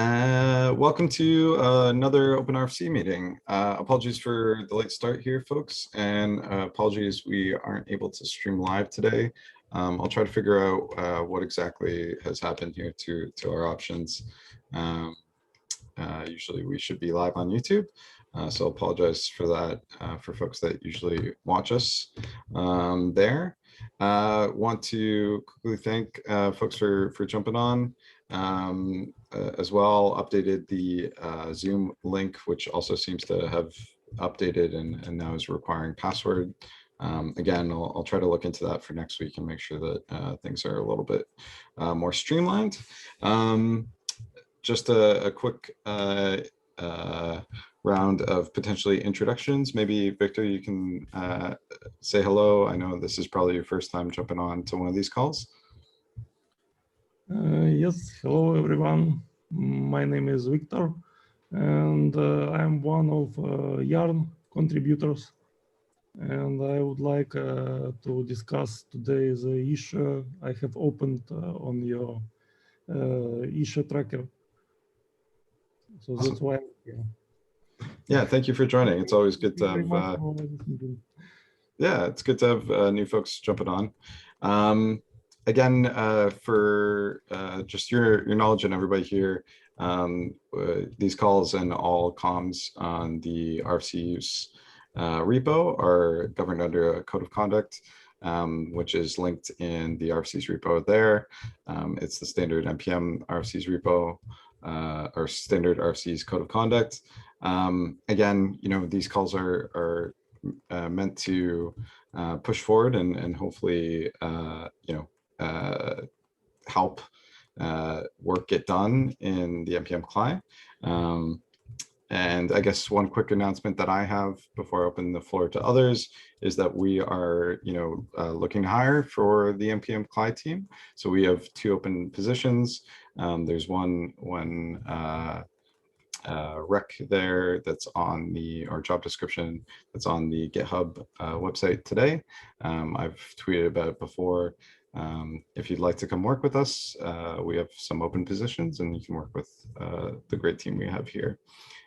Welcome to another Open RFC meeting. Apologies for the late start here, folks, and apologies we aren't able to stream live today. I'll try to figure out what exactly has happened here to our options. Usually we should be live on YouTube, so I'll apologize for that for folks that usually watch us there. Want to quickly thank folks for jumping on. As well, updated the Zoom link, which also seems to have updated and now is requiring password. Again, I'll try to look into that for next week and make sure that things are a little bit more streamlined. Just a quick round of potentially introductions. Maybe Victor, you can say hello. I know this is probably your first time jumping on to one of these calls. Yes, hello everyone. My name is Victor, and I'm one of Yarn contributors. And I would like to discuss today's issue I have opened on your issue tracker. So Awesome. that's why I'm here. Yeah, thank you for joining. It's always good to have. Yeah, it's good to have new folks jumping on. Again, for just your knowledge and everybody here, these calls and all comms on the RFC use repo are governed under a code of conduct, which is linked in the RFC's repo there. It's the standard NPM RFC's repo, or standard RFC's code of conduct. Again, these calls are meant to push forward and hopefully, help work get done in the NPM client. And I guess one quick announcement that I have before I open the floor to others is that we are, looking to hire for the NPM client team. So we have 2 open positions. There's one rec there that's on or job description that's on the GitHub website today. I've tweeted about it before. If you'd like to come work with us, we have some open positions and you can work with the great team we have here.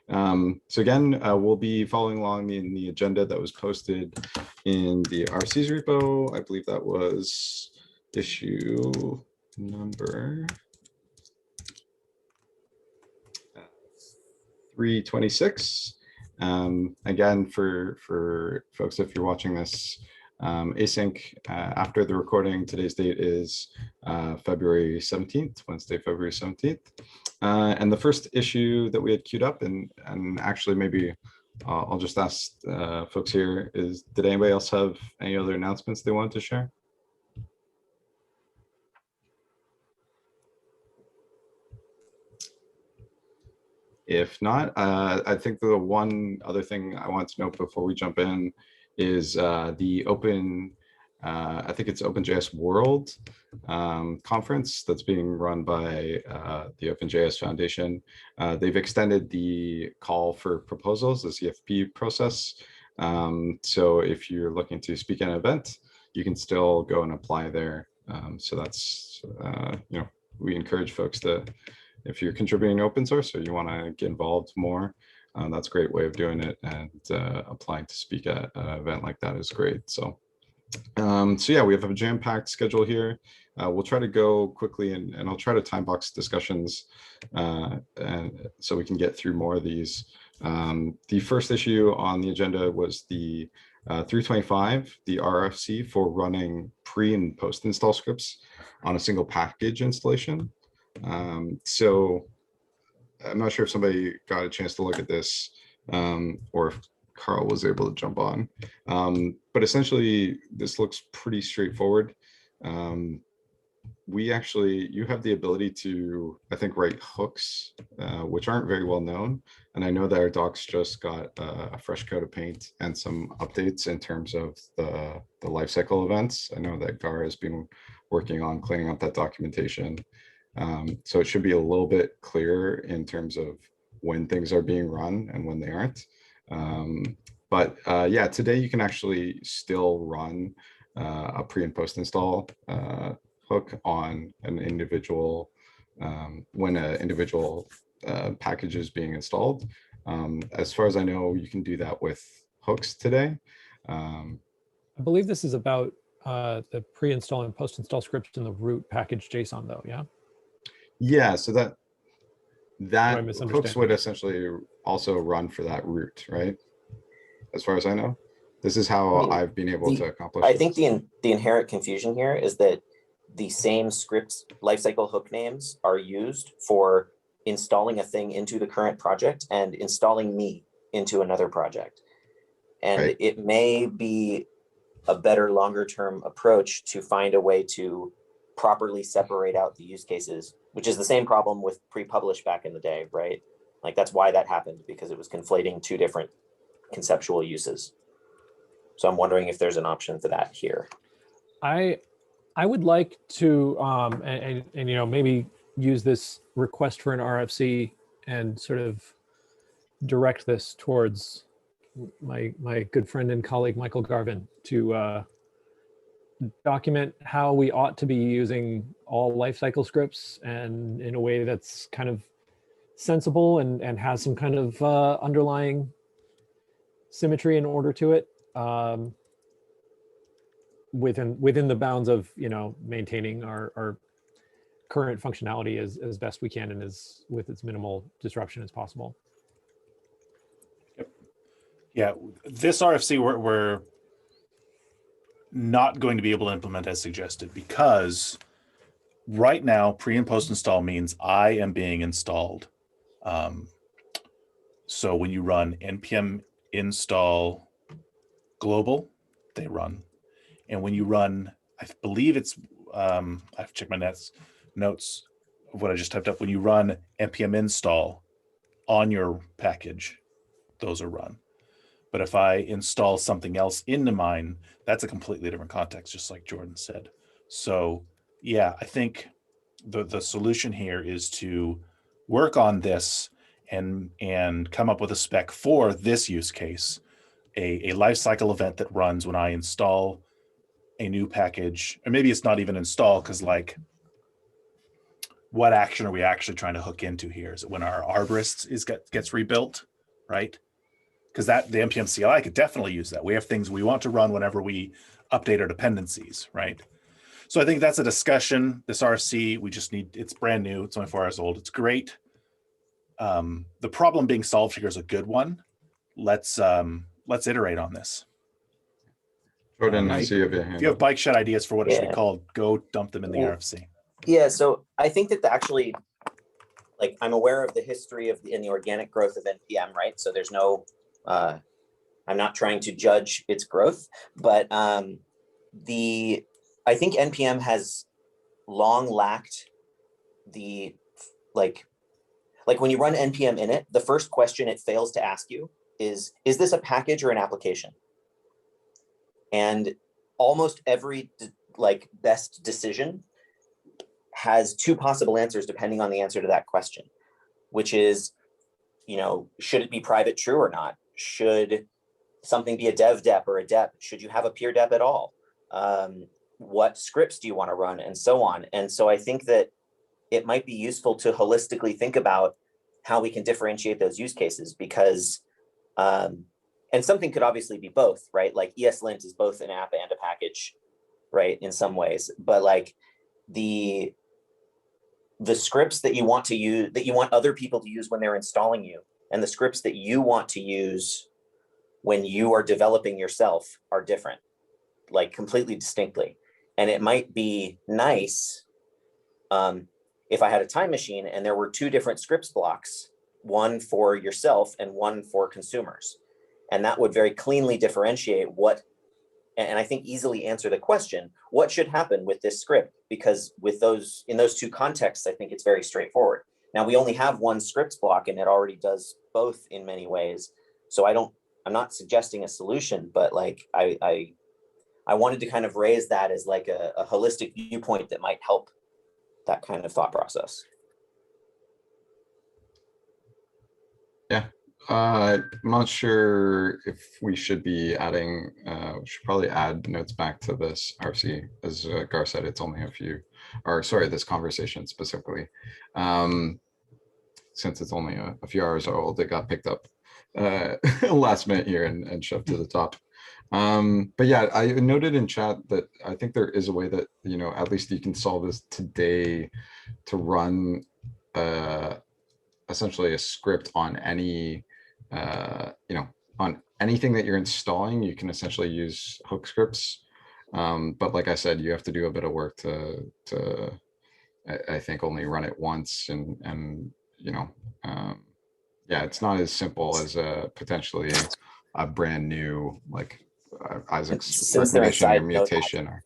So again, we'll be following along in the agenda that was posted in the RFC's repo. I believe that was issue number 326. Again, for folks, if you're watching this async after the recording, today's date is February 17th, Wednesday, February 17th. And the first issue that we had queued up, and actually maybe I'll just ask folks here, did anybody else have any other announcements they wanted to share? If not, I think the one other thing I want to note before we jump in is the Open, I think it's OpenJS World conference that's being run by the OpenJS Foundation. They've extended the call for proposals, the CFP process. So if you're looking to speak at an event, you can still go and apply there. So that's, we encourage folks to, if you're contributing open source or you want to get involved more, that's a great way of doing it, and applying to speak at an event like that is great. So yeah, we have a jam-packed schedule here. We'll try to go quickly, and I'll try to time box discussions and so we can get through more of these. The first issue on the agenda was the 325, the RFC for running pre and post install scripts on a single package installation. So I'm not sure if somebody got a chance to look at this or if Carl was able to jump on, but essentially this looks pretty straightforward. You have the ability to, I think, write hooks, which aren't very well known. And I know that our docs just got a fresh coat of paint and some updates in terms of the lifecycle events. I know that Gar has been working on cleaning up that documentation. So it should be a little bit clearer in terms of when things are being run and when they aren't. But yeah, today you can actually still run a pre and post install hook on an individual when an individual packages being installed. As far as I know, you can do that with hooks today. I believe this is about the pre-install and post-install scripts in the root package JSON, though. Yeah. Yeah. So that I hooks would essentially also run for that root, right? As far as I know, this is how I've been able to accomplish. I think the inherent confusion here is that the same scripts lifecycle hook names are used for installing a thing into the current project and installing me into another project. And it may be a better longer term approach to find a way to properly separate out the use cases, which is the same problem with pre-publish back in the day, right? Like that's why that happened, because it was conflating two different conceptual uses. So I'm wondering if there's an option for that here. I would like to and you know, maybe use this request for an RFC and sort of direct this towards my good friend and colleague Michael Garvin to document how we ought to be using all lifecycle scripts, and in a way that's kind of sensible and has some kind of underlying symmetry and order to it, within the bounds of, you know, maintaining our current functionality as best we can and as with as minimal disruption as possible. Yeah, this RFC we're not going to be able to implement as suggested, because right now pre and post install means I am being installed. So when you run npm install global, they run. And when you run, I believe it's, I have to check my notes of what I just typed up. When you run npm install on your package, those are run. But if I install something else into mine, that's a completely different context, just like Jordan said. So yeah, I think the solution here is to work on this and come up with a spec for this use case, a lifecycle event that runs when I install a new package, or maybe it's not even install, because like, what action are we actually trying to hook into here? Is it when our arborist gets rebuilt, right? Because the npm CLI could definitely use that. We have things we want to run whenever we update our dependencies, right? So I think that's a discussion. This RFC, we just need, it's brand new. It's only 4 hours old. It's great. The problem being solved here is a good one. Let's iterate on this. Jordan, I see you have your hand. If you have bike shed ideas for what it should be called, go dump them in the RFC. Yeah, so I think that actually, like, I'm aware of the history of in the organic growth of NPM, right? So there's no, I'm not trying to judge its growth, but I think NPM has long lacked the, like when you run NPM init, the first question it fails to ask you is this a package or an application? And almost every best decision has two possible answers depending on the answer to that question, which is, you know, should it be private true or not? Should something be a dev dep or a dep? Should you have a peer dep at all? What scripts do you want to run, and so on? And so I think that it might be useful to holistically think about how we can differentiate those use cases, because and something could obviously be both, right? Like ESLint is both an app and a package, right? In some ways, but like the scripts that you want to use, that you want other people to use when they're installing you, and the scripts that you want to use when you are developing yourself are different, like completely distinctly. And it might be nice if I had a time machine and there were two different scripts blocks, one for yourself and one for consumers. And that would very cleanly differentiate what, and I think easily answer the question, what should happen with this script? Because with those, in those two contexts, I think it's very straightforward. Now we only have one scripts block and it already does both in many ways. So I'm not suggesting a solution, but like I wanted to kind of raise that as like a holistic viewpoint that might help that kind of thought process. Yeah, I'm not sure if we should be adding, we should probably add notes back to this RFC. As Gar said, it's only a few, or sorry, this conversation specifically. since it's only a few hours old, it got picked up last minute here and shoved to the top. But yeah, I noted in chat that I think there is a way that, at least you can solve this today to run essentially a script on any, on anything that you're installing. You can essentially use hook scripts. But like I said, you have to do a bit of work to I think only run it once, and yeah, it's not as simple as potentially a brand new, like Isaac's Since they're recommendation or inside Node mutation. modules,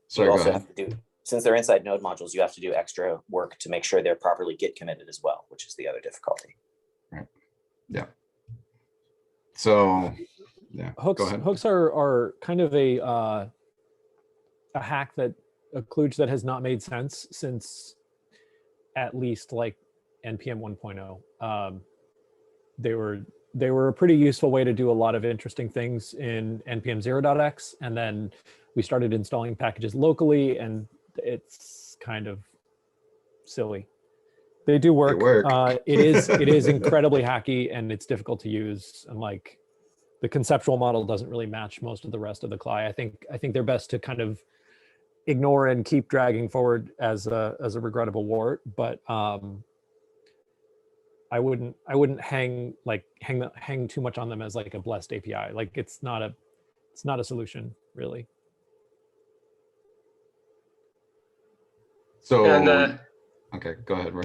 Sorry, you go also ahead. have to do, since they're inside Node modules, you have to do extra work to make sure they're properly Git committed as well, which is the other difficulty. Right. Yeah. So yeah, Hooks go ahead. hooks are kind of a hack, that a kludge that has not made sense since at least like npm 1.0. They were a pretty useful way to do a lot of interesting things in npm 0.x, and then we started installing packages locally, and it's kind of silly. They do work. It is incredibly hacky, and it's difficult to use, and like the conceptual model doesn't really match most of the rest of the CLI. I think they're best to kind of ignore and keep dragging forward as a regrettable wart, but I wouldn't hang too much on them as like a blessed API. Like it's not a solution really. So And okay, go ahead, Roy.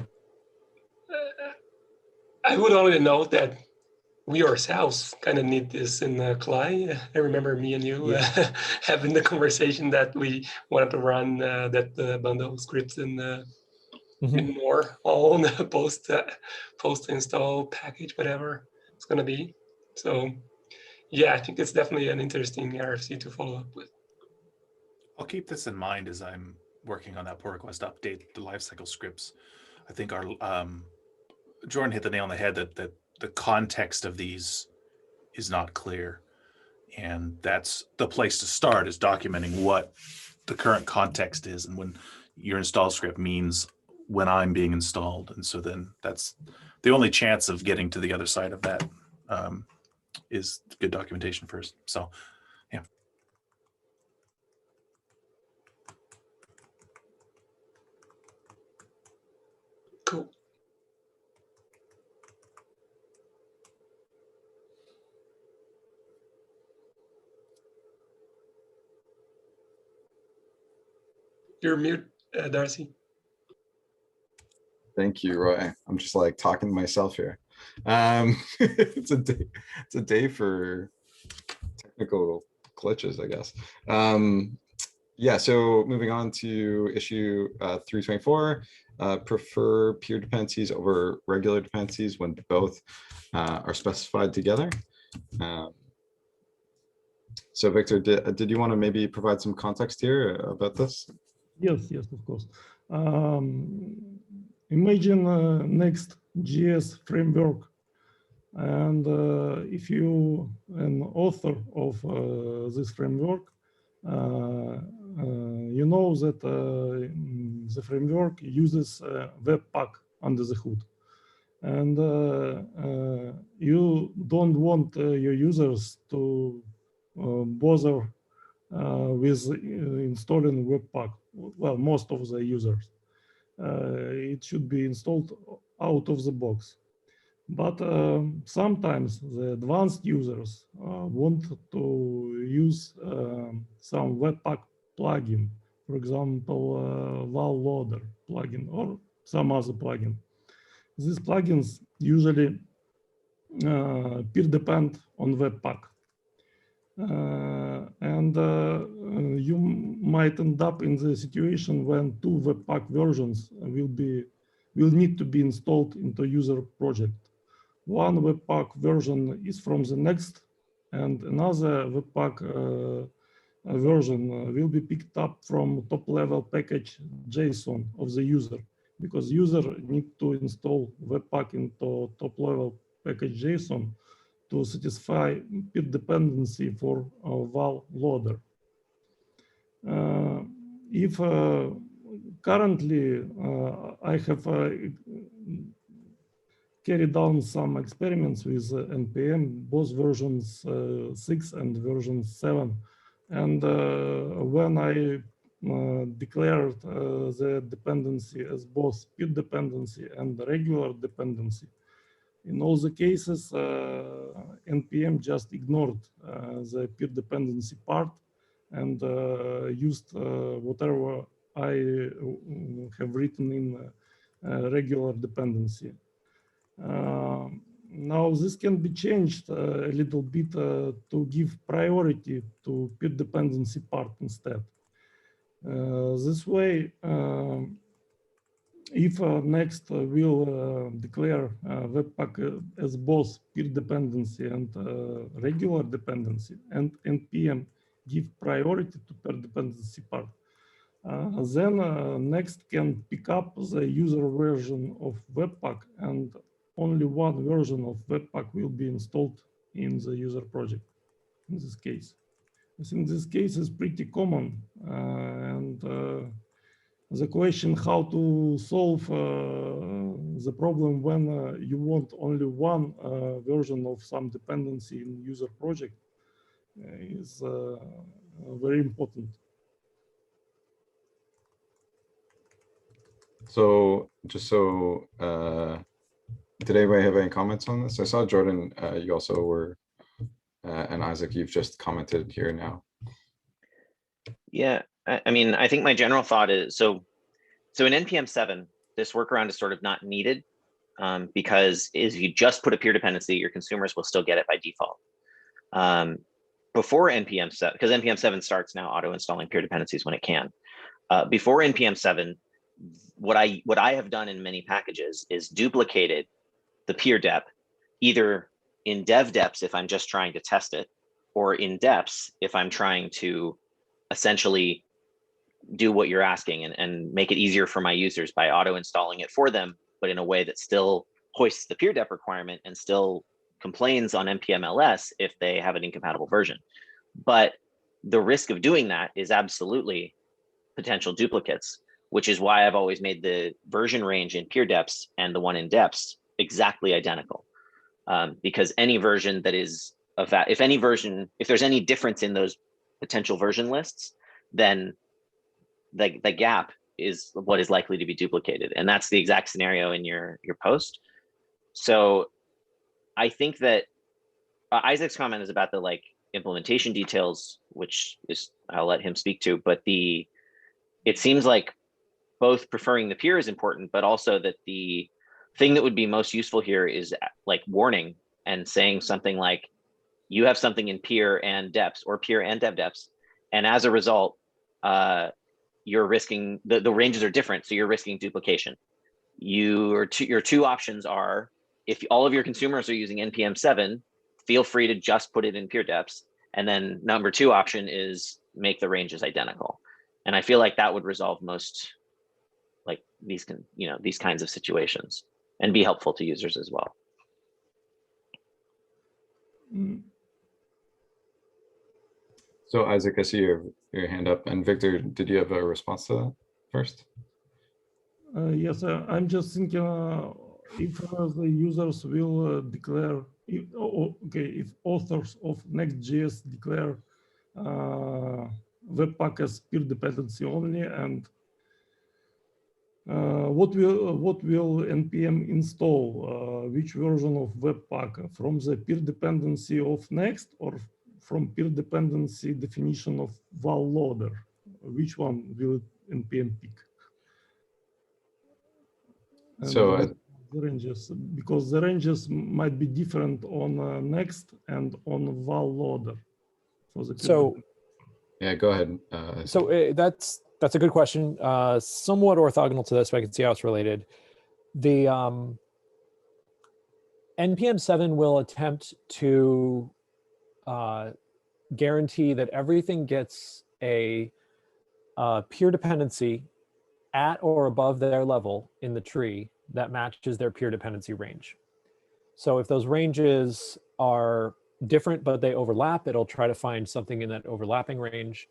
I would only note that we ourselves kind of need this in CLI. I remember me and you having the conversation that we wanted to run that bundle scripts in more on post install package, whatever it's going to be. So yeah, I think it's definitely an interesting RFC to follow up with. I'll keep this in mind as I'm working on that pull request update, the lifecycle scripts. I think our Jordan hit the nail on the head that the context of these is not clear, and that's the place to start, is documenting what the current context is, and when your install script means when I'm being installed. And so then that's the only chance of getting to the other side of that, is good documentation first. So yeah. Cool. You're mute, Darcy. Thank you, Roy. I'm just like talking to myself here. It's a day for technical glitches, I guess. Yeah, so moving on to issue 324, prefer peer dependencies over regular dependencies when both are specified together. So Victor, did you want to maybe provide some context here about this? Yes, of course. Imagine Next.js framework, and if you an author of this framework, you know that the framework uses Webpack under the hood, and you don't want your users to bother with installing Webpack. Well, most of the users. It should be installed out of the box. But sometimes the advanced users want to use some Webpack plugin, for example, Val Loader plugin or some other plugin. These plugins usually peer depend on Webpack. And you might end up in the situation when two Webpack versions will need to be installed into user project. One Webpack version is from the Next, and another Webpack version will be picked up from top-level package JSON of the user, because user need to install Webpack into top-level package JSON to satisfy peer dependency for Val Loader. If currently I have carried on some experiments with NPM, both versions 6 and version 7. And when I declared the dependency as both peer dependency and regular dependency, in all the cases, NPM just ignored the peer dependency part and used whatever I have written in regular dependency. Now this can be changed a little bit to give priority to peer dependency part instead. This way, if next we'll declare Webpack as both peer dependency and regular dependency, and NPM give priority to peer dependency part, then next can pick up the user version of Webpack, and only one version of Webpack will be installed in the user project in this case. I think this case is pretty common, and the question how to solve the problem when you want only one version of some dependency in user project is very important. So just so, did anybody have any comments on this? I saw Jordan, you also were, and Isaac, you've just commented here now. Yeah, I mean, I think my general thought is, so in NPM 7, this workaround is sort of not needed because if you just put a peer dependency, your consumers will still get it by default. Before NPM 7, because NPM 7 starts now auto-installing peer dependencies when it can. Before NPM 7, what I have done in many packages is duplicated the peer dep, either in dev deps if I'm just trying to test it, or in deps if I'm trying to essentially do what you're asking and make it easier for my users by auto-installing it for them, but in a way that still hoists the peer dep requirement and still complains on npm ls if they have an incompatible version. But the risk of doing that is absolutely potential duplicates, which is why I've always made the version range in peer deps and the one in deps exactly identical. Because any version that is of that, if there's any difference in those potential version lists, then the gap is what is likely to be duplicated. And that's the exact scenario in your post. So I think that Isaac's comment is about the implementation details, which is I'll let him speak to, but it seems like both preferring the peer is important, but also that the thing that would be most useful here is warning and saying something like, you have something in peer and deps or peer and dev deps, and as a result, you're risking, the ranges are different, so you're risking duplication. Your two options are, if all of your consumers are using npm 7, feel free to just put it in peer deps, and then number two option is make the ranges identical. And I feel like that would resolve most these kinds of situations and be helpful to users as well. So Isaac, I see your hand up, and Victor, did you have a response to that first? Yes, I'm just thinking if the users will declare, if authors of Next.js declare Webpack as peer dependency only, and what will npm install? Which version of Webpack, from the peer dependency of Next or from peer dependency definition of val loader? Which one will npm pick? So the ranges, because the ranges might be different on Next and on val loader. For the so yeah, go ahead. So that's a good question. Somewhat orthogonal to this, but I can see how it's related. The npm 7 will attempt to guarantee that everything gets a peer dependency at or above their level in the tree that matches their peer dependency range. So if those ranges are different but they overlap, it'll try to find something in that overlapping range.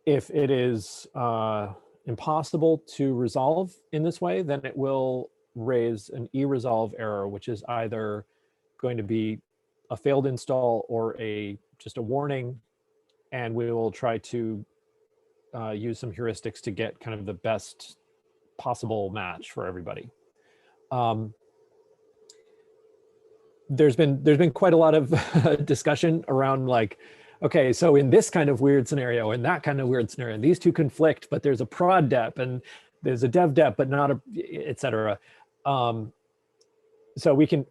If it is impossible to resolve in this way, then it will raise an e-resolve error, which is either going to be a failed install or just a warning, and we will try to use some heuristics to get kind of the best possible match for everybody. There's been quite a lot of discussion around like, okay, so in this kind of weird scenario, in that kind of weird scenario, and these two conflict, but there's a prod dep and there's a dev dep, but not a, et cetera. So we can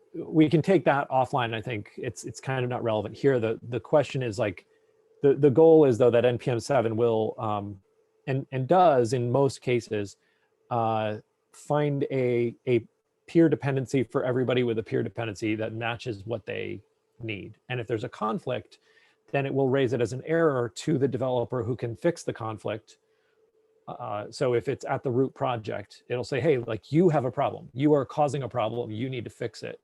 take that offline. I think it's kind of not relevant here. The question is like, the goal is though that NPM 7 will and does in most cases find a peer dependency for everybody with a peer dependency that matches what they need. And if there's a conflict, then it will raise it as an error to the developer who can fix the conflict. So if it's at the root project, it'll say, hey, like you have a problem. You are causing a problem. You need to fix it.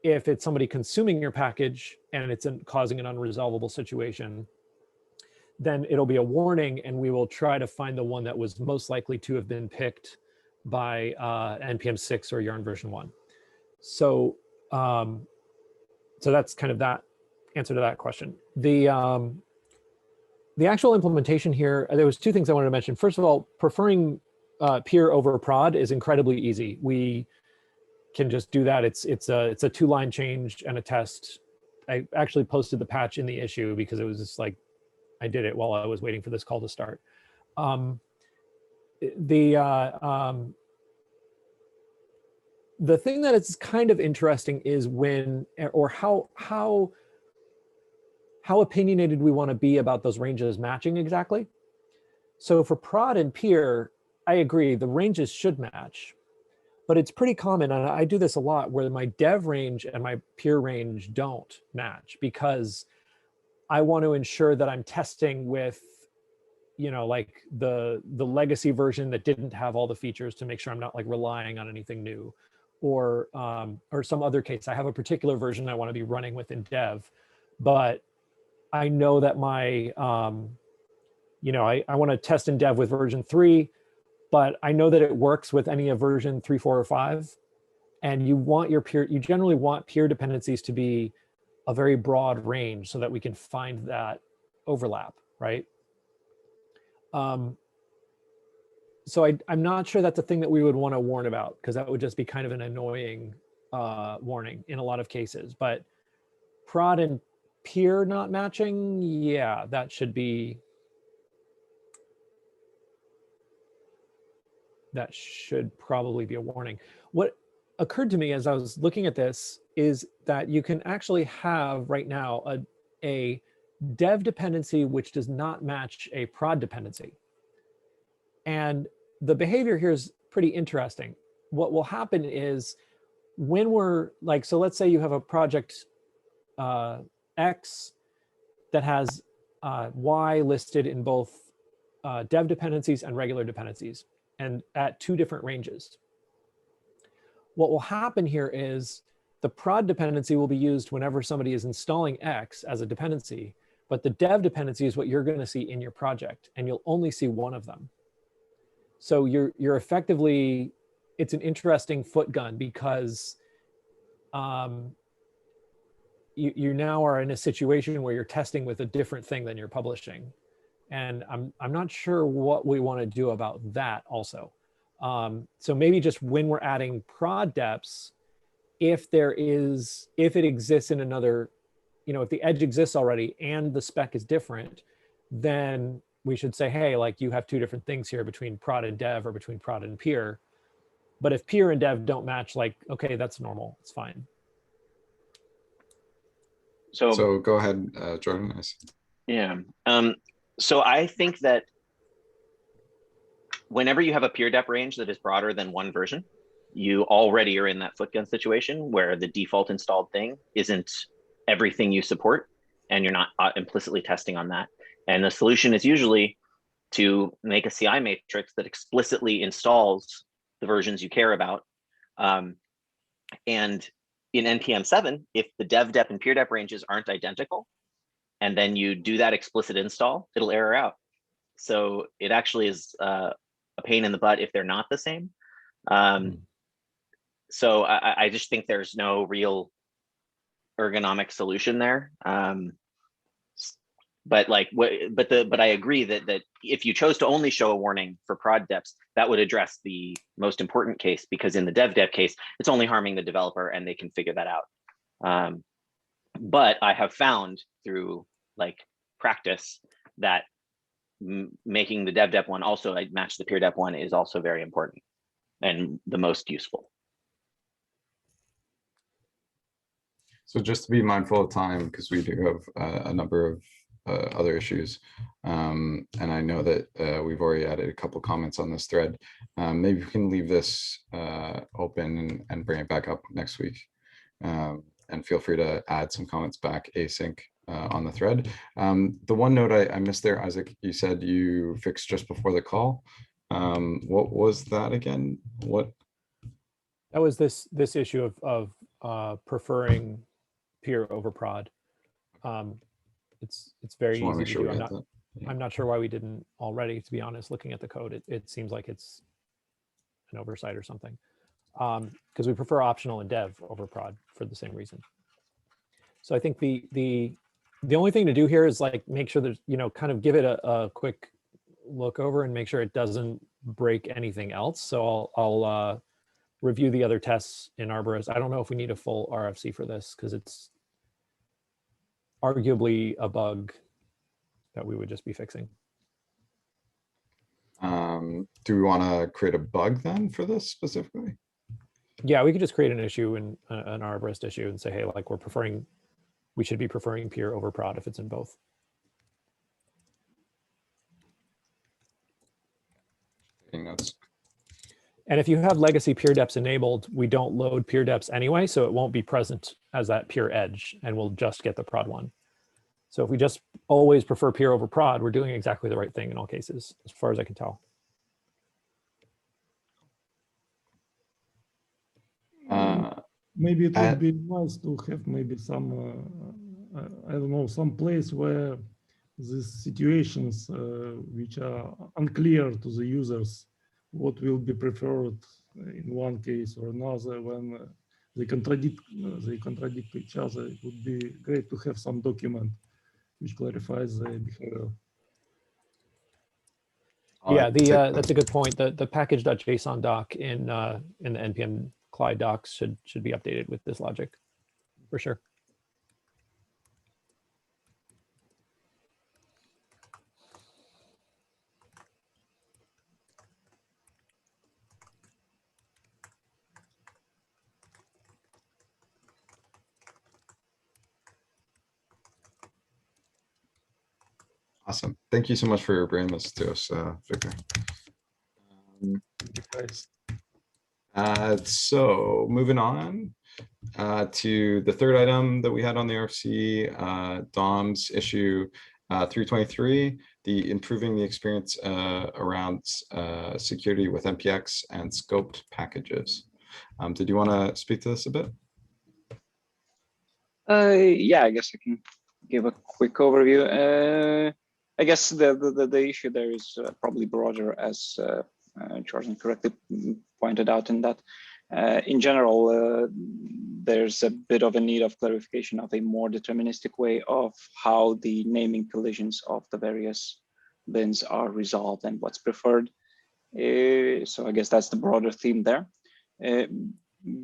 If it's somebody consuming your package and it's causing an unresolvable situation, then it'll be a warning and we will try to find the one that was most likely to have been picked by NPM 6 or Yarn version 1. So, so that's kind of that answer to that question. The actual implementation here, there was two things I wanted to mention. First of all, preferring peer over prod is incredibly easy. We can just do that. It's a 2-line change and a test. I actually posted the patch in the issue because it was just like, I did it while I was waiting for this call to start. The thing that is kind of interesting is when, or how opinionated we want to be about those ranges matching exactly. So for prod and peer, I agree, the ranges should match, but it's pretty common, and I do this a lot, where my dev range and my peer range don't match because I want to ensure that I'm testing with, you know, like the legacy version that didn't have all the features to make sure I'm not like relying on anything new, or some other case. I have a particular version I want to be running with in dev, but I know that my, you know, I want to test in dev with version 3, but I know that it works with any of version 3, 4, or 5. And you want your peer, you generally want peer dependencies to be a very broad range so that we can find that overlap, right? So I'm not sure that's a thing that we would want to warn about, because that would just be kind of an annoying warning in a lot of cases. But prod and peer not matching, yeah, that should probably be a warning. What occurred to me as I was looking at this is that you can actually have right now a dev dependency which does not match a prod dependency. And the behavior here is pretty interesting. What will happen is when we're like, so let's say you have a project X that has Y listed in both dev dependencies and regular dependencies, and at 2 different ranges. What will happen here is the prod dependency will be used whenever somebody is installing X as a dependency, but the dev dependency is what you're going to see in your project, and you'll only see one of them. So you're effectively, it's an interesting foot gun because you now are in a situation where you're testing with a different thing than you're publishing. And I'm not sure what we want to do about that also. So maybe just when we're adding prod deps, if it exists in another, you know, if the edge exists already and the spec is different, then we should say, hey, like you have 2 different things here between prod and dev or between prod and peer. But if peer and dev don't match, like, okay, that's normal, it's fine. So go ahead, Jordan. Yeah. So I think that whenever you have a peer dep range that is broader than one version, you already are in that foot gun situation where the default installed thing isn't everything you support, and you're not implicitly testing on that. And the solution is usually to make a CI matrix that explicitly installs the versions you care about. And in NPM 7, if the dev dep and peer dep ranges aren't identical, and then you do that explicit install, it'll error out. So it actually is a pain in the butt if they're not the same. So I just think there's no real ergonomic solution there. But I agree that if you chose to only show a warning for prod deps, that would address the most important case, because in the dev dep case, it's only harming the developer and they can figure that out. But I have found through like practice that making the dev dep one also match the peer dep one is also very important and the most useful. So just to be mindful of time, because we do have a number of other issues. And I know that we've already added a couple comments on this thread. Maybe we can leave this open and bring it back up next week. And feel free to add some comments back async on the thread. The one note I missed there, Isaac, you said you fixed just before the call. What was that again? What? That was this issue of preferring peer over prod. It's very easy to do. I'm not sure why we didn't already, to be honest. Looking at the code, it seems like it's an oversight or something. Because we prefer optional and dev over prod for the same reason. So I think the only thing to do here is like make sure there's, kind of give it a quick look over and make sure it doesn't break anything else. So I'll review the other tests in Arborist. I don't know if we need a full RFC for this because it's arguably a bug that we would just be fixing. Do we want to create a bug then for this specifically? Yeah, we could just create an issue in an Arborist issue and say, hey, like we should be preferring peer over prod if it's in both. Taking notes. And if you have legacy peer deps enabled, we don't load peer deps anyway, so it won't be present as that peer edge, and we'll just get the prod one. So if we just always prefer peer over prod, we're doing exactly the right thing in all cases, as far as I can tell. Maybe it would be nice to have maybe some, I don't know, some place where these situations which are unclear to the users, what will be preferred in one case or another, when they contradict each other. It would be great to have some document which clarifies the behavior. Yeah, that's a good point. The package.json doc in the npm CLI docs should be updated with this logic, for sure. Awesome. Thank you so much for bringing this to us, Victor. So moving on to the third item that we had on the RFC, DOM's issue 323, the improving the experience around security with NPX and scoped packages. Did you want to speak to this a bit? Yeah, I guess I can give a quick overview. I guess the issue there is probably broader, as Jordan correctly pointed out, in that in general, there's a bit of a need of clarification of a more deterministic way of how the naming collisions of the various bins are resolved and what's preferred. So I guess that's the broader theme there.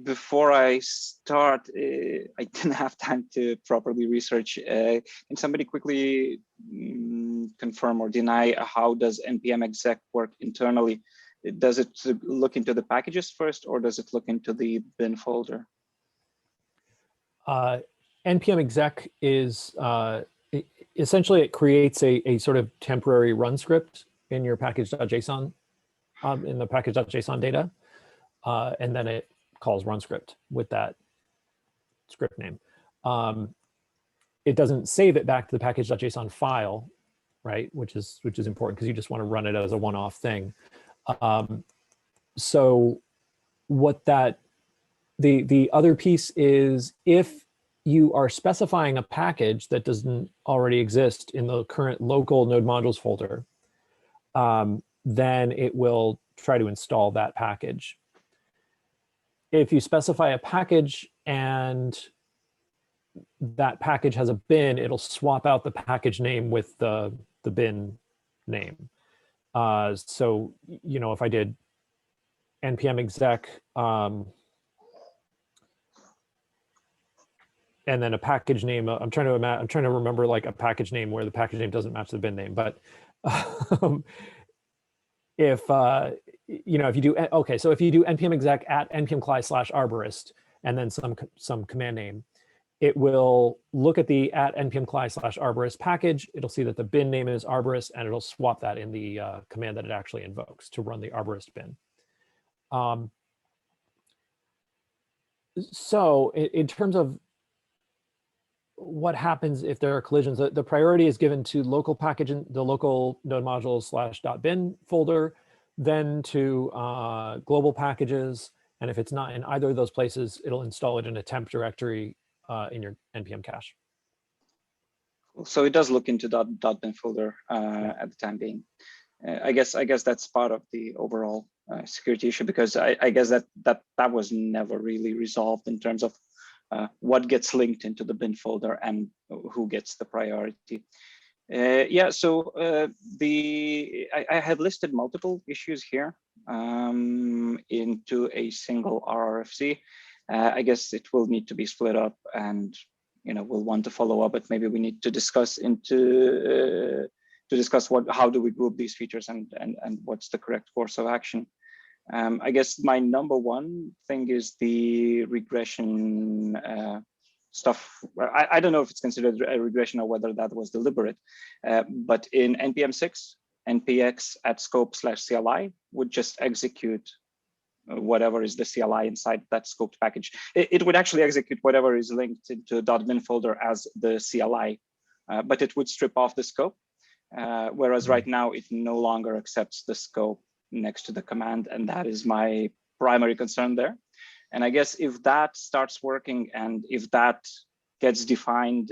Before I start, I didn't have time to properly research. Can somebody quickly confirm or deny how does npm exec work internally? Does it look into the packages first, or does it look into the bin folder? npm exec is essentially, it creates a sort of temporary run script in your package.json, in the package.json data, and then it calls run script with that script name. It doesn't save it back to the package.json file, right? Which is important because you just want to run it as a one-off thing. So what the other piece is, if you are specifying a package that doesn't already exist in the current local node modules folder, then it will try to install that package. if you specify a package and that package has a bin, it'll swap out the package name with the bin name. So, you know, if I did npm exec and then a package name, I'm trying to remember like a package name where the package name doesn't match the bin name, but if you know, if you do, okay, so if you do npm exec at npm cli/arborist and then some command name, it will look at the at npm cli/arborist package. It'll see that the bin name is arborist, and it'll swap that in the command that it actually invokes to run the arborist bin. So in terms of what happens if there are collisions, the priority is given to local package, the local node modules /bin folder, then to global packages. And if it's not in either of those places, it'll install it in a temp directory in your npm cache. So it does look into .bin folder at the time being. I guess that's part of the overall security issue, because I guess that was never really resolved in terms of what gets linked into the bin folder and who gets the priority. Yeah, so I have listed multiple issues here into a single RFC. I guess it will need to be split up, and you know, we'll want to follow up, but maybe we need to discuss how do we group these features and what's the correct course of action. I guess my number one thing is the regression stuff. I don't know if it's considered a regression or whether that was deliberate, but in npm 6, npx at scope/CLI would just execute whatever is the CLI inside that scoped package. It would actually execute whatever is linked into .bin folder as the CLI, but it would strip off the scope. Whereas right now it no longer accepts the scope next to the command, and that is my primary concern there. And I guess if that starts working and if that gets defined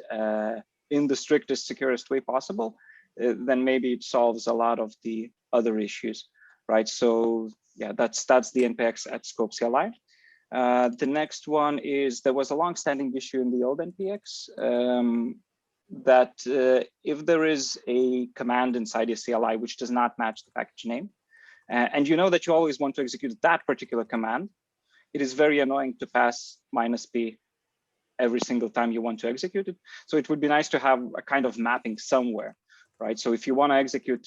in the strictest, securest way possible, then maybe it solves a lot of the other issues, right? So yeah, that's the npx at scope CLI. The next one is, there was a long-standing issue in the old npx that if there is a command inside a CLI which does not match the package name, and you know that you always want to execute that particular command, it is very annoying to pass -p every single time you want to execute it. So it would be nice to have a kind of mapping somewhere, right? So if you want to execute,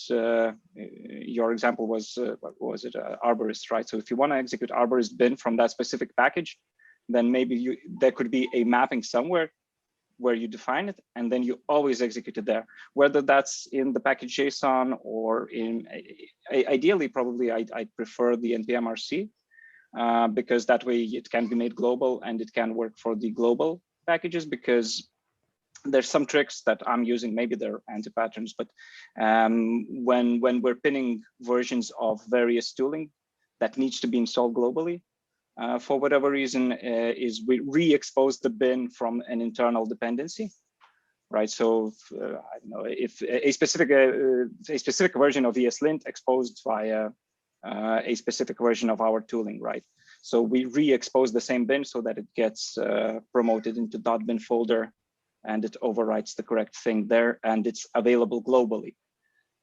your example was, what was it, arborist, right? So if you want to execute arborist bin from that specific package, then maybe there could be a mapping somewhere where you define it, and then you always execute it there, whether that's in the package JSON or in, ideally, probably I prefer the npm RC, because that way it can be made global and it can work for the global packages, because there's some tricks that I'm using, maybe they're anti-patterns, but when we're pinning versions of various tooling that needs to be installed globally, for whatever reason, is we re-expose the bin from an internal dependency, right? So I don't know, if a specific version of ESLint exposed via a specific version of our tooling, right? So we re-expose the same bin so that it gets promoted into .bin folder, and it overwrites the correct thing there, and it's available globally,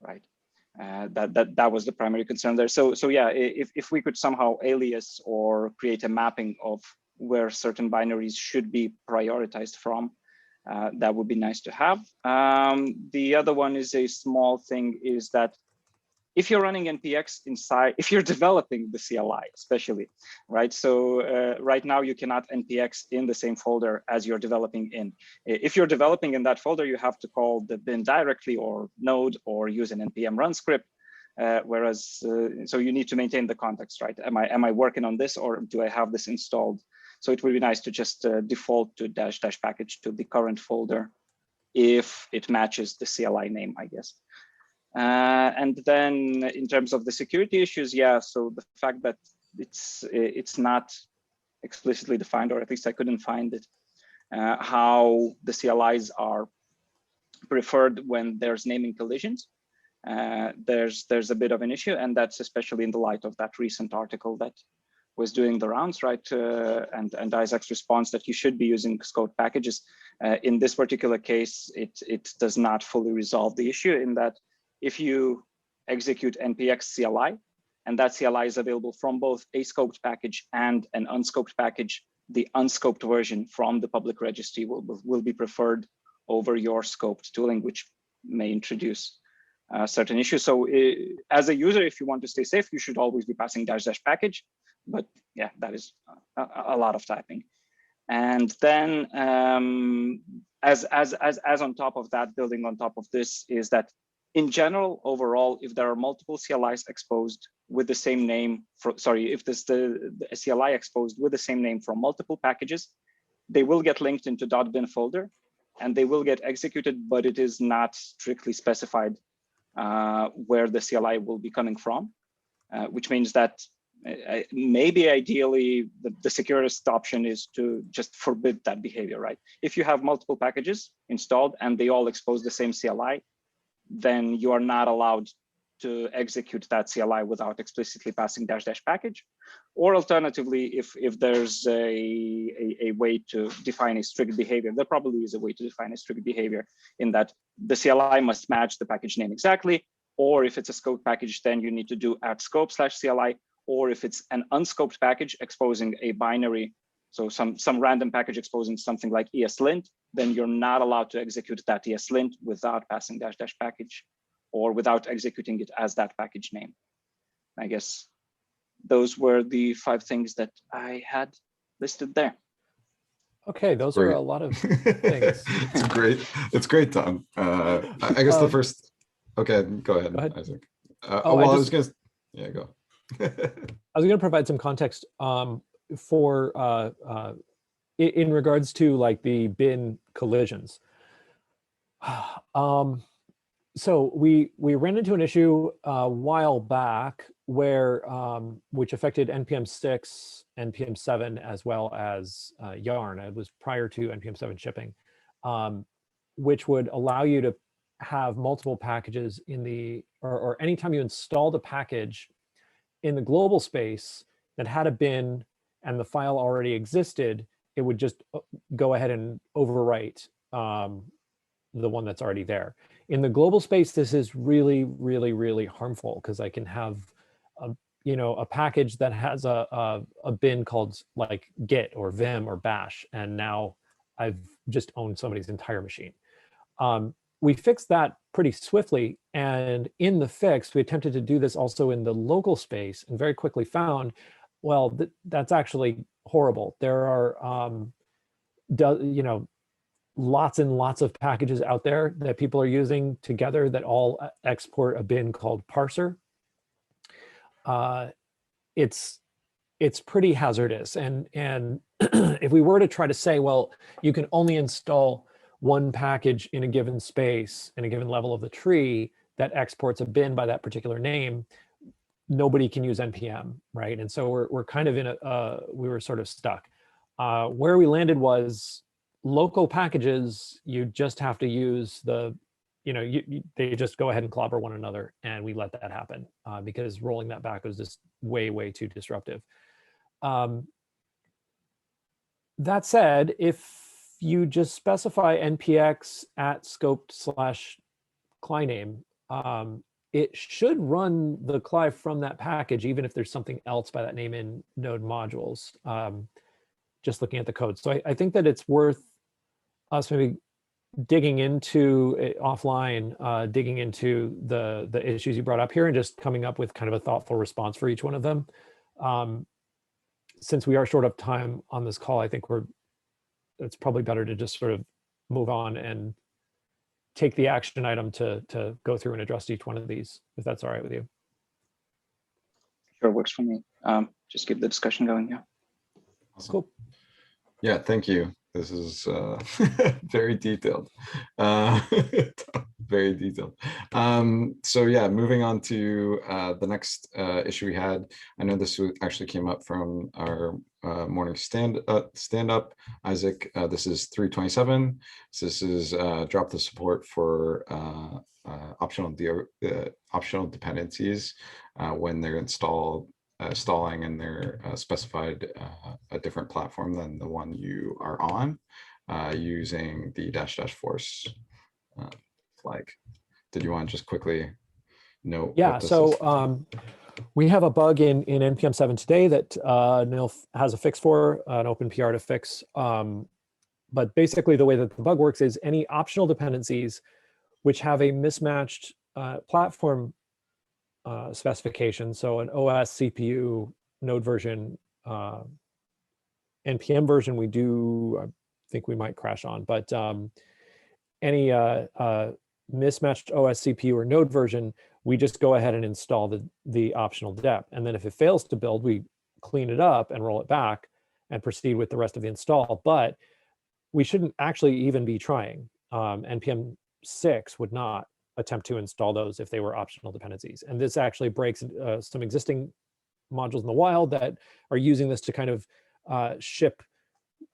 right? That was the primary concern there. So yeah, if we could somehow alias or create a mapping of where certain binaries should be prioritized from, that would be nice to have. The other one is a small thing, is that if you're running npx inside, if you're developing the CLI, especially, right? So right now you cannot npx in the same folder as you're developing in. If you're developing in that folder, you have to call the bin directly or node or use an npm run script. Whereas, so you need to maintain the context, right? Am I working on this, or do I have this installed? So it would be nice to just default to -- package to the current folder if it matches the CLI name, I guess. And then in terms of the security issues, yeah, so the fact that it's not explicitly defined, or at least I couldn't find it, how the CLIs are preferred when there's naming collisions. There's a bit of an issue, and that's especially in the light of that recent article that was doing the rounds, right? And Isaac's response that you should be using scoped packages. In this particular case, it does not fully resolve the issue in that if you execute npx CLI, and that CLI is available from both a scoped package and an unscoped package, the unscoped version from the public registry will be preferred over your scoped tooling, which may introduce certain issues. So as a user, if you want to stay safe, you should always be passing -- package. But yeah, that is a lot of typing. And then as on top of that, building on top of this is that in general, overall, if there are multiple CLIs exposed with the same name, if there's the CLI exposed with the same name from multiple packages, they will get linked into .bin folder and they will get executed, but it is not strictly specified where the CLI will be coming from, which means that maybe ideally the securest option is to just forbid that behavior, right? If you have multiple packages installed and they all expose the same CLI, then you are not allowed to execute that CLI without explicitly passing -- package. Or alternatively, if there's a way to define a strict behavior, there probably is a way to define a strict behavior in that the CLI must match the package name exactly. Or if it's a scoped package, then you need to do @scope/CLI. Or if it's an unscoped package exposing a binary, so some random package exposing something like ESLint, then you're not allowed to execute that ESLint without passing -- package or without executing it as that package name. I guess those were the 5 things that I had listed there. Okay, those are a lot of things. It's great, Tom. I guess the first. Okay, go ahead, Isaac. Well, I was gonna. Yeah, go. I was going to provide some context for in regards to like the bin collisions. So we ran into an issue a while back where which affected npm 6, npm 7, as well as Yarn. It was prior to npm 7 shipping, which would allow you to have multiple packages in the or anytime you installed a package in the global space that had a bin and the file already existed, it would just go ahead and overwrite the one that's already there. In the global space, this is really, really, really harmful because I can have a package that has a bin called like git or vim or bash, and now I've just owned somebody's entire machine. We fixed that pretty swiftly, and in the fix, we attempted to do this also in the local space, and very quickly found, well, that's actually horrible. There are, lots and lots of packages out there that people are using together that all export a bin called parser. It's pretty hazardous, and if we were to try to say, well, you can only install one package in a given space, in a given level of the tree that exports a bin by that particular name, nobody can use NPM, right? And so we're kind of in we were sort of stuck. Where we landed was local packages, you just have to use they just go ahead and clobber one another, and we let that happen because rolling that back was just way, way too disruptive. That said, if you just specify npx @scoped/cliname, it should run the CLI from that package, even if there's something else by that name in node modules, just looking at the code. So I think that it's worth us maybe digging into offline, digging into the issues you brought up here and just coming up with kind of a thoughtful response for each one of them. Since we are short of time on this call, I think it's probably better to just sort of move on and take the action item to go through and address each one of these, if that's all right with you. Sure, works for me. Just keep the discussion going, yeah. Awesome. Cool. Yeah, thank you. This is very detailed. Very detailed. So yeah, moving on to the next issue we had. I know this actually came up from our morning stand-up. Isaac, this is 327. So this is drop the support for optional dependencies when they're installed stalling and they're specified a different platform than the one you are on, using the -- force flag. Did you want to just quickly note? Yeah, what this so is? we have a bug in npm 7 today that Nil has a fix for, an open PR to fix. But basically the way that the bug works is any optional dependencies which have a mismatched platform specification, so an OS, CPU, node version, npm version I think we might crash on, but any mismatched OS, CPU, or node version, we just go ahead and install the optional dep. And then if it fails to build, we clean it up and roll it back and proceed with the rest of the install. But we shouldn't actually even be trying. npm 6 would not attempt to install those if they were optional dependencies. And this actually breaks some existing modules in the wild that are using this to kind of ship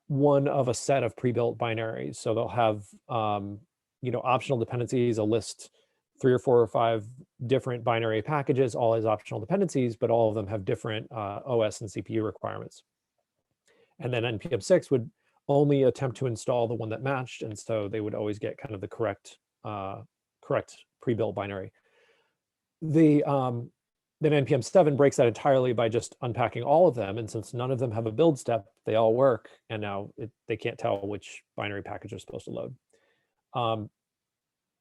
one of a set of pre-built binaries. So they'll have optional dependencies, a list 3 or 4 or 5 different binary packages, all as optional dependencies, but all of them have different OS and CPU requirements. And then npm 6 would only attempt to install the one that matched, and so they would always get kind of the correct pre-built binary. Then npm 7 breaks that entirely by just unpacking all of them, and since none of them have a build step, they all work, and now they can't tell which binary package they're supposed to load.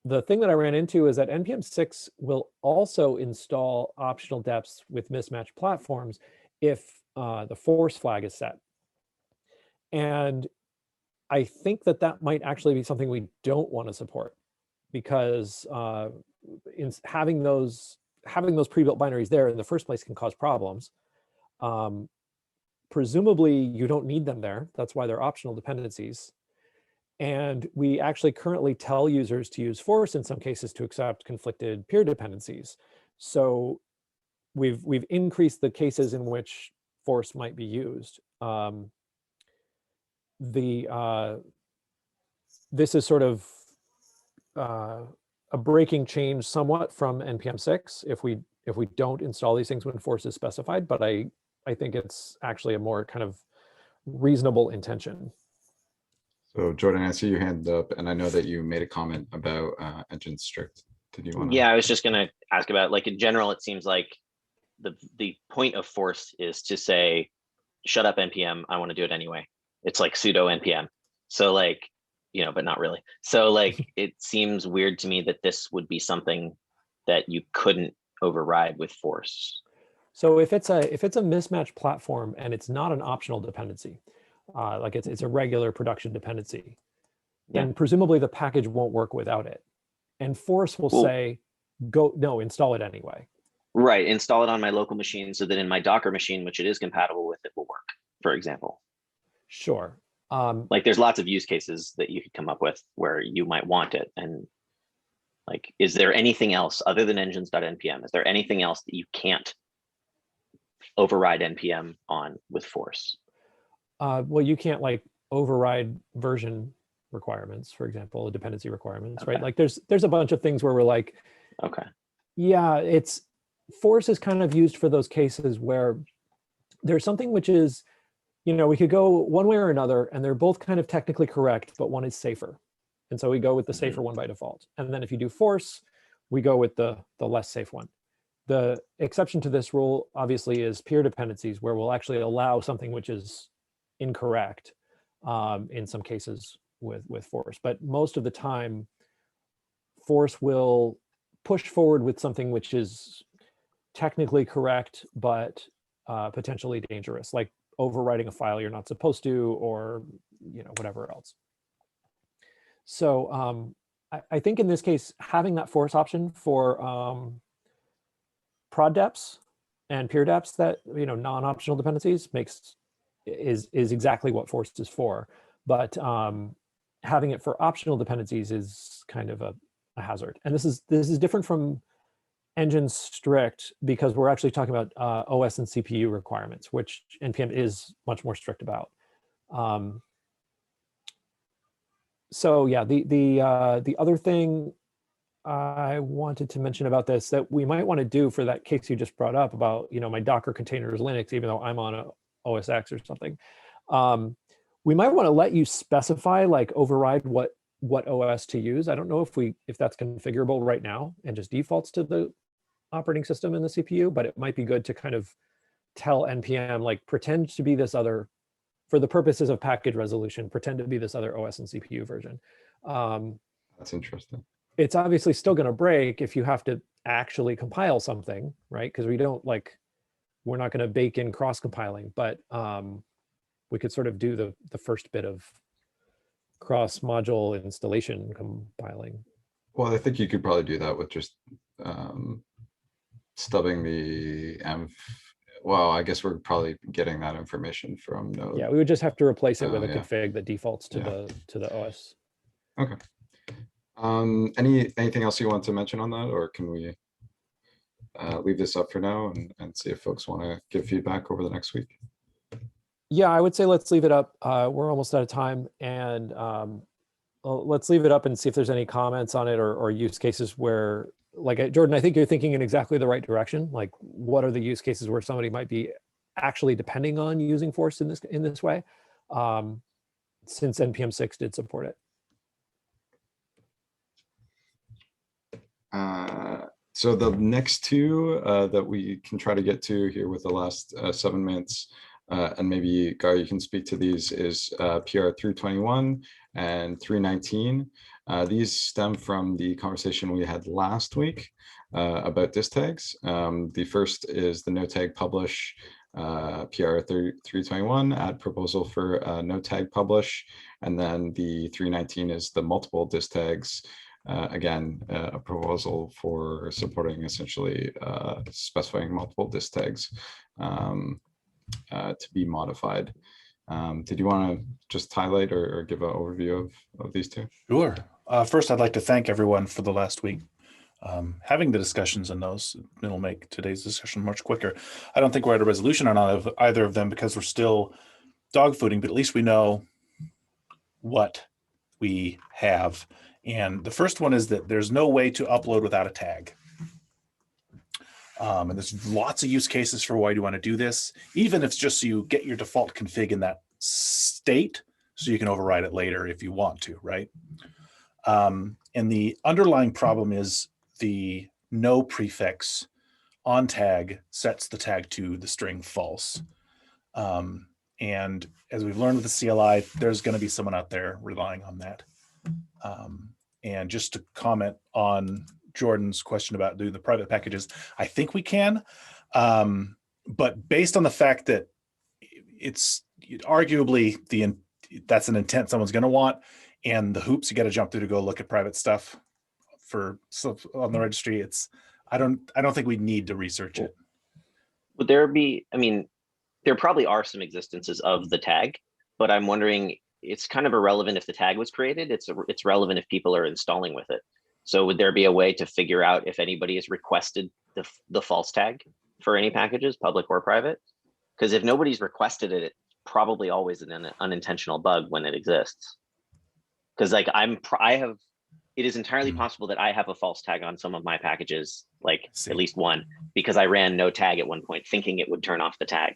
The thing that I ran into is that npm 6 will also install optional deps with mismatched platforms if the force flag is set. And I think that might actually be something we don't want to support, because in having those pre-built binaries there in the first place can cause problems. Presumably you don't need them there. That's why they're optional dependencies. And we actually currently tell users to use force in some cases to accept conflicted peer dependencies. So we've increased the cases in which force might be used. This is sort of a breaking change somewhat from npm 6 if we don't install these things when force is specified, but I think it's actually a more kind of reasonable intention. So Jordan, I see your hand up, and I know that you made a comment about engine strict. Did you want to? Yeah, I was just going to ask about, like, in general, it seems like the point of force is to say, shut up npm, I want to do it anyway. It's like sudo npm. So like, but not really. So like, it seems weird to me that this would be something that you couldn't override with force. So if it's a mismatched platform and it's not an optional dependency, like it's a regular production dependency, then presumably the package won't work without it. And force will say, install it anyway. Right, install it on my local machine so that in my Docker machine, which it is compatible with, it will work, for example. Sure. Like there's lots of use cases that you could come up with where you might want it. And like, is there anything else other than engines.npm? Is there anything else that you can't override npm on with force? Well, you can't like override version requirements, for example, dependency requirements, right? Like there's a bunch of things where we're like, yeah, force is kind of used for those cases where there's something which is, we could go one way or another and they're both kind of technically correct, but one is safer. And so we go with the safer one by default. And then if you do force, we go with the less safe one. The exception to this rule obviously is peer dependencies, where we'll actually allow something which is incorrect in some cases with force. But most of the time, force will push forward with something which is technically correct, but potentially dangerous, like overwriting a file you're not supposed to, or whatever else. So I think in this case, having that force option for prod deps and peer deps, that non-optional dependencies, is exactly what force is for. But having it for optional dependencies is kind of a hazard. And this is different from engine strict, because we're actually talking about OS and CPU requirements, which npm is much more strict about. So yeah, the other thing I wanted to mention about this that we might want to do for that case you just brought up about, my Docker container is Linux, even though I'm on a OS X or something. We might want to let you specify, like override what OS to use. I don't know if that's configurable right now and just defaults to the operating system and the CPU, but it might be good to kind of tell NPM, like pretend to be this other, for the purposes of package resolution, pretend to be this other OS and CPU version. That's interesting. It's obviously still going to break if you have to actually compile something, right? Because we're not going to bake in cross compiling, but we could sort of do the first bit of cross module installation compiling. Well, I think you could probably do that with just stubbing the env. Well, I guess we're probably getting that information from Node. Yeah, we would just have to replace it with a yeah. config that defaults to the OS. Okay. Anything else you want to mention on that, or can we leave this up for now and see if folks want to give feedback over the next week? Yeah, I would say let's leave it up. We're almost out of time, and let's leave it up and see if there's any comments on it or use cases where, like Jordan, I think you're thinking in exactly the right direction. Like, what are the use cases where somebody might be actually depending on using force in this way, since npm 6 did support it. So the next two that we can try to get to here with the last 7 minutes, and maybe Gar, you can speak to these, is PR 321 and 319. These stem from the conversation we had last week about Dist tags. The first is the no tag publish PR 321, add proposal for no tag publish, and then the 319 is the multiple Dist tags. Again, a proposal for supporting essentially specifying multiple Dist tags to be modified. Did you want to just highlight or give an overview of these two? Sure. First, I'd like to thank everyone for the last week. Having the discussions in those, it'll make today's discussion much quicker. I don't think we're at a resolution on either of them because we're still dogfooding, but at least we know what we have. And the first one is that there's no way to upload without a tag. And there's lots of use cases for why you want to do this, even if it's just so you get your default config in that state so you can override it later if you want to, right? And the underlying problem is the no prefix on tag sets the tag to the string false. And as we've learned with the CLI, there's going to be someone out there relying on that. And just to comment on Jordan's question about doing the private packages, I think we can, but based on the fact that it's arguably that's an intent someone's going to want, and the hoops you got to jump through to go look at private stuff on the registry, I don't think we need to research it. Would there be? I mean, there probably are some existences of the tag, but I'm wondering, it's kind of irrelevant if the tag was created. It's relevant if people are installing with it. So would there be a way to figure out if anybody has requested the false tag for any packages, public or private? Because if nobody's requested it, it's probably always an unintentional bug when it exists. Because like it is entirely possible that I have a false tag on some of my packages, like at least one, because I ran no tag at one point thinking it would turn off the tag.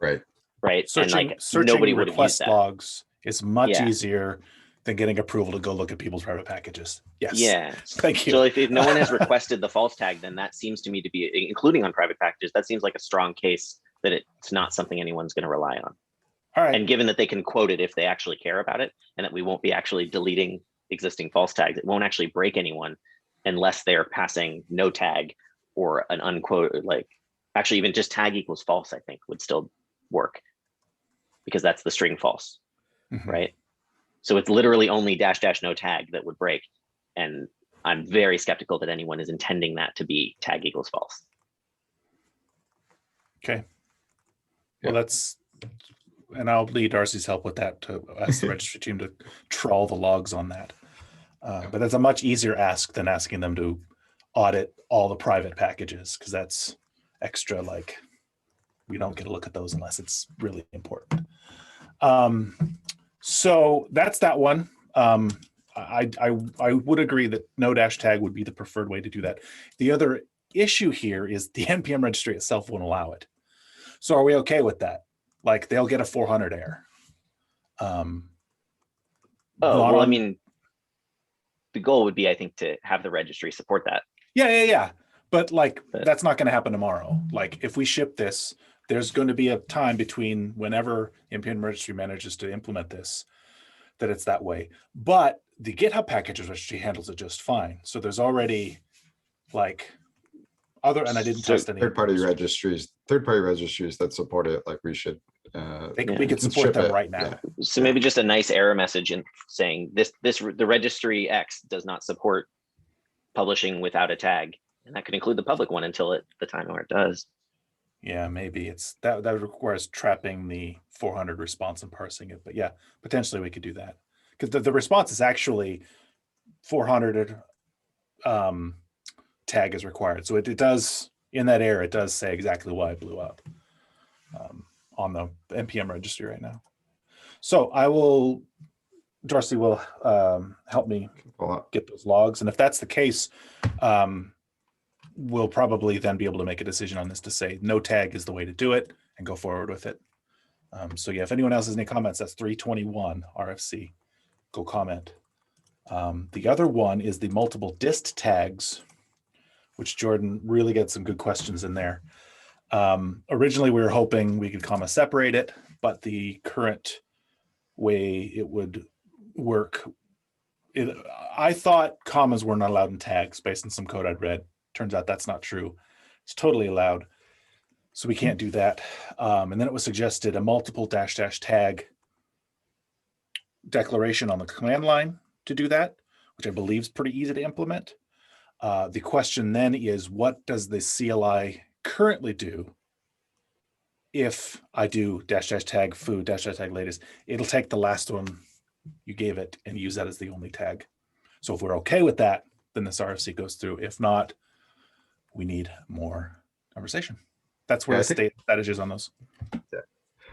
Right. Right. Searching nobody would have used request that. logs is much easier than getting approval to go look at people's private packages. Yes. Yeah. Thank you. So if no one has requested the false tag, then that seems to me to be, including on private packages, that seems like a strong case that it's not something anyone's going to rely on. All right. And given that they can quote it if they actually care about it, and that we won't be actually deleting existing false tags, it won't actually break anyone unless they're passing no tag or an unquoted, like actually even just tag equals false, I think would still work because that's the string false, right? So it's literally only -- no tag that would break. And I'm very skeptical that anyone is intending that to be tag equals false. Okay. Well, and I'll need Darcy's help with that to ask the registry team to trawl the logs on that. But that's a much easier ask than asking them to audit all the private packages, because that's extra, like we don't get a look at those unless it's really important. So that's that one. I would agree that no dash tag would be the preferred way to do that. The other issue here is the NPM registry itself won't allow it. So are we okay with that? Like they'll get a 400 error. Oh, well, I mean, the goal would be, I think, to have the registry support that. Yeah. But like, that's not going to happen tomorrow. Like if we ship this, there's going to be a time between whenever NPM registry manages to implement this, that it's that way. But the GitHub packages registry handles it just fine. So there's already like other, and I didn't test any third-party registries that support it. Like we should, we could support them right now. Yeah. So maybe just a nice error message in saying the registry X does not support publishing without a tag, and that could include the public one until the time where it does. Yeah, maybe it's that requires trapping the 400 response and parsing it. But yeah, potentially we could do that because the response is actually 400 tag is required. So it does, in that error, it does say exactly why it blew up on the NPM registry right now. So Darcy will help me get those logs. And if that's the case, we'll probably then be able to make a decision on this to say no tag is the way to do it and go forward with it. So yeah, if anyone else has any comments, that's 321 RFC. Go comment. The other one is the multiple dist tags, which Jordan really gets some good questions in there. Originally, we were hoping we could comma separate it, but the current way it would work, I thought commas were not allowed in tags based on some code I'd read. Turns out that's not true. It's totally allowed. So we can't do that. And then it was suggested a multiple dash tag declaration on the command line to do that, which I believe is pretty easy to implement. The question then is, what does the CLI currently do if I do dash tag foo dash tag latest? It'll take the last one you gave it and use that as the only tag. So if we're okay with that, then this RFC goes through. If not, we need more conversation. That's where the status is on those. Yeah.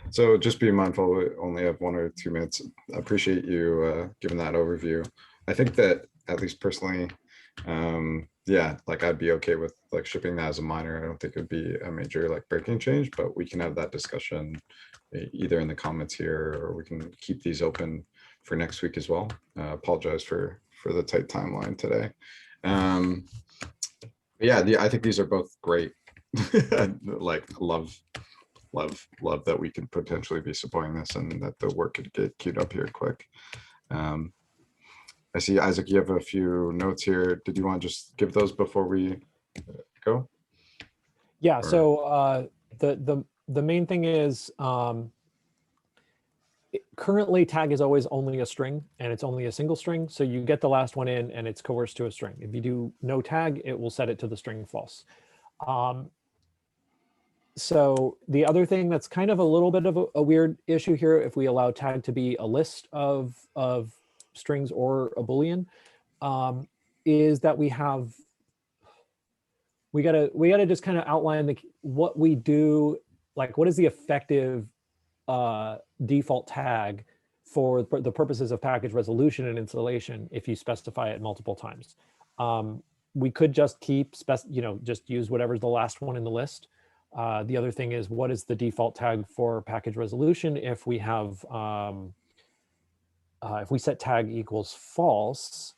So just be mindful, we only have 1 or 2 minutes. I appreciate you giving that overview. I think that, at least personally, yeah, like I'd be okay with like shipping that as a minor. I don't think it'd be a major like breaking change, but we can have that discussion either in the comments here, or we can keep these open for next week as well. Apologize for the tight timeline today. Yeah, I think these are both great. Like love that we could potentially be supporting this and that the work could get queued up here quick. I see, Isaac, you have a few notes here. Did you want to just give those before we go? Yeah, so the main thing is currently tag is always only a string, and it's only a single string. So you get the last one in and it's coerced to a string. If you do no tag, it will set it to the string false. So the other thing that's kind of a little bit of a weird issue here, if we allow tag to be a list of strings or a Boolean, is that we gotta just kind of outline what we do, like what is the effective default tag for the purposes of package resolution and installation if you specify it multiple times. We could just just use whatever's the last one in the list. The other thing is, what is the default tag for package resolution if we have if we set tag equals false?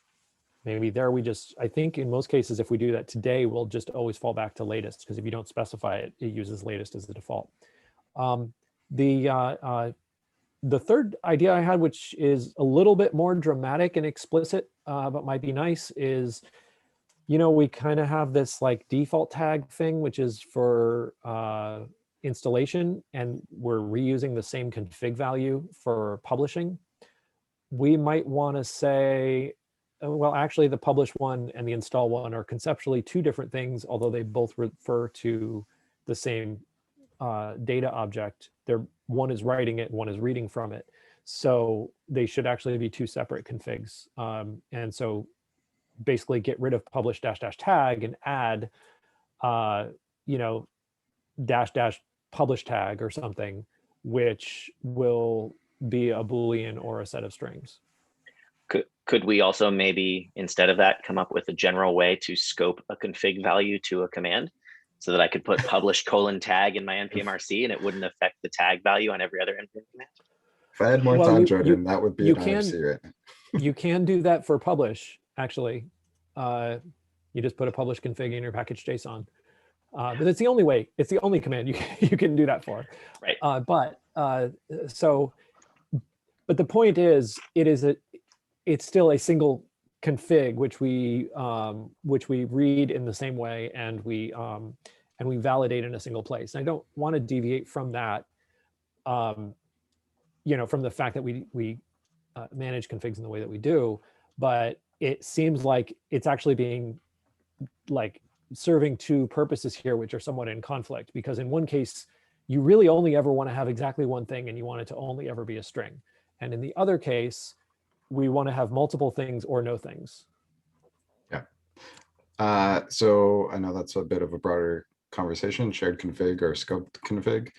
Maybe there I think in most cases, if we do that today, we'll just always fall back to latest, because if you don't specify it, it uses latest as the default. The third idea I had, which is a little bit more dramatic and explicit, but might be nice, is, we kind of have this like default tag thing, which is for installation, and we're reusing the same config value for publishing. We might want to say, well, actually the publish one and the install one are conceptually 2 different things, although they both refer to the same data object. One is writing it, one is reading from it. So they should actually be 2 separate configs. And so basically get rid of publish -- tag and add, -- publish tag or something, which will be a Boolean or a set of strings. could we also maybe, instead of that, come up with a general way to scope a config value to a command so that I could put publish : tag in my npm-rc and it wouldn't affect the tag value on every other npm command? If I had more Well, time, Jordan, that would be you an can- RFC right now. You can do that for publish, actually. You just put a publish config in your package JSON. But it's the only way, it's the only command you can do that for. Right. But the point is, it's still a single config which we read in the same way, and we validate in a single place. And I don't want to deviate from that, from the fact that we manage configs in the way that we do, but it seems like it's actually being serving two purposes here, which are somewhat in conflict, because in one case, you really only ever want to have exactly one thing and you want it to only ever be a string. And in the other case, we want to have multiple things or no things. Yeah. So I know that's a bit of a broader conversation, shared config or scoped config.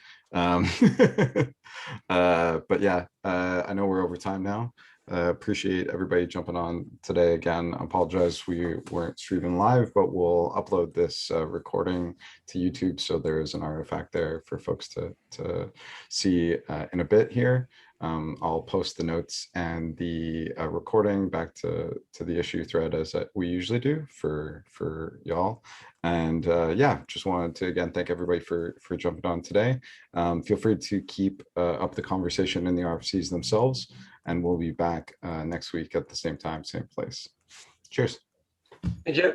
But yeah, I know we're over time now. Appreciate everybody jumping on today. Again, I apologize we weren't streaming live, but we'll upload this recording to YouTube, so there is an artifact there for folks to see in a bit here. I'll post the notes and the recording back to the issue thread as we usually do for y'all. And yeah, just wanted to again thank everybody for jumping on today. Feel free to keep up the conversation in the RFCs themselves, and we'll be back next week at the same time, same place. Cheers. Thank you.